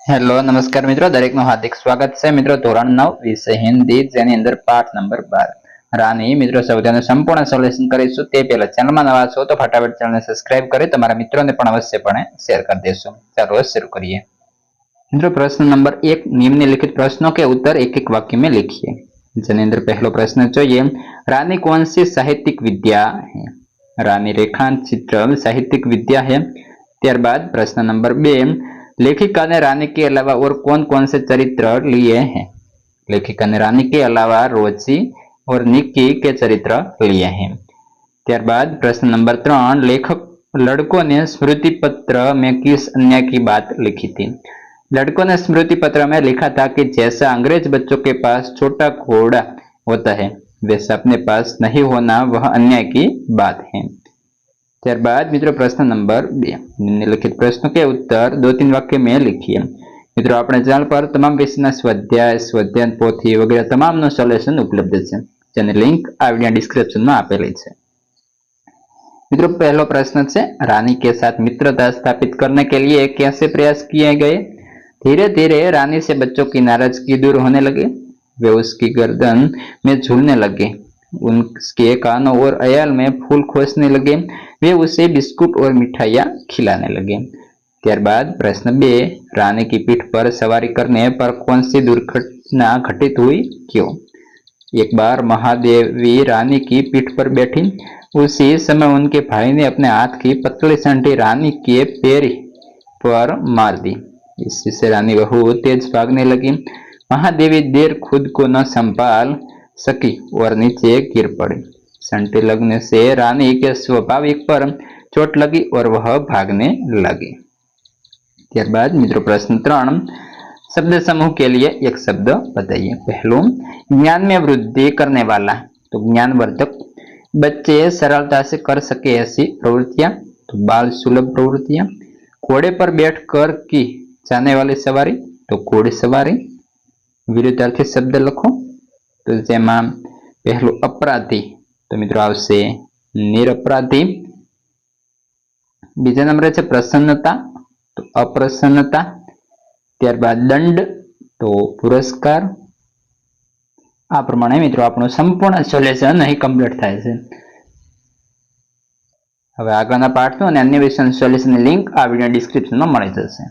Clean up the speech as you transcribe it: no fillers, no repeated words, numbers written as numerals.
Hello નમસ્કાર મિત્રો, દરેકનું હાર્દિક સ્વાગત છે મિત્રો ધોરણ 9 વિષય હિન્દી, જેની અંદર પાઠ નંબર 12 રાની મિત્રો સૌથી સંપૂર્ણ સોલ્યુશન કરીશું. તે પહેલા ચેનલમાં નવા છો તો ફટાફટ ચેનલને સબસ્ક્રાઇબ કરી તમારા મિત્રોને પણ અવશ્યપણે શેર કરી દેશો. ચાલો શરૂ કરીએ મિત્રો. પ્રશ્ન નંબર 1, निम्नलिखित प्रश्नों के उत्तर एक एक वाक्य में लिखिए. જેની અંદર પહેલો પ્રશ્ન જોઈએ, रानी कौन सी साहित्यिक विद्या है? रानी रेखांकन चित्र साहित्यिक विद्या है. ત્યારબાદ प्रश्न नंबर 2, लेखिका ने रानी के अलावा और कौन कौन से चरित्र लिए हैं? लेखिका ने रानी के अलावा रोजी और निक्की के चरित्र लिए हैं. ત્યારબાદ प्रश्न नंबर 3, लेखक लड़कों ने स्मृति पत्र में किस अन्याय की बात लिखी थी? लड़कों ने स्मृति पत्र में लिखा था कि जैसा अंग्रेज बच्चों के पास छोटा घोड़ा होता है वैसा अपने पास नहीं होना वह अन्याय की बात है. ત્યારબાદ મિત્રો પ્રશ્ન નંબર 2, નિમ્નલિખિત પ્રશ્નों के उत्तर 2-3 वाक्य में लिखिए. મિત્રો આપણે ચેનલ પર તમામ વિષયના સ્વાધ્યાય પોથી વગેરે તમામનું સોલ્યુશન ઉપલબ્ધ છે, જેની લિંક આ વિડિયો ડિસ્ક્રિપ્શનમાં આપેલી છે. મિત્રો पहला प्रश्न है, रानी के साथ मित्रता स्थापित करने के लिए कैसे प्रयास किए गए? धीरे धीरे रानी से बच्चों की नाराजगी दूर होने लगी. वे उसकी गर्दन में झूलने लगे, उसके कानों और अयाल में फूल खोसने लगे. वे उसे बिस्कुट और मिठाइयाँ खिलाने लगे. ત્યારબાદ प्रश्न 2, रानी की पीठ पर सवारी करने पर कौन सी दुर्घटना घटित हुई, क्यों? एक बार महादेवी रानी की पीठ पर बैठी. उसी समय उनके भाई ने अपने हाथ की पतली संठी रानी के पैर पर मार दी. इससे रानी बहुत तेज भागने लगी. महादेवी देर खुद को न संभाल सकी और नीचे गिर पड़ी. संटी लगने से रानी के स्वाभाविक पर चोट लगी और वह भागने लगी. ત્યારબાદ મિત્રો प्रश्न 3, शब्द समूह के लिए एक शब्द बताइए. पहलू, ज्ञान में वृद्धि करने वाला, तो ज्ञानवर्धक. बच्चे सरलता से कर सके ऐसी प्रवृत्तियां, तो बाल सुलभ प्रवृत्तियां. घोड़े पर बैठकर की जाने वाली सवारी, तो घोड़ी सवारी. विरुद्धार्थी शब्द लखो, तो जेमा पहलू अपराधी, तो मित्रों आवशे निरपराधी. बीजा नंबर है प्रसन्नता, तो अप्रसन्नता. ત્યારબાદ દંડ, તો પુરસ્કાર. આ પ્રમાણે મિત્રો આપણું સંપૂર્ણ સોલ્યુશન અહીં કમ્પ્લીટ થાય છે. હવે આગળના પાઠનું અને અન્ય વિષયનું સોલ્યુશનની લિંક આ વિડિયો ડિસ્ક્રિપ્શનમાં મળી જશે.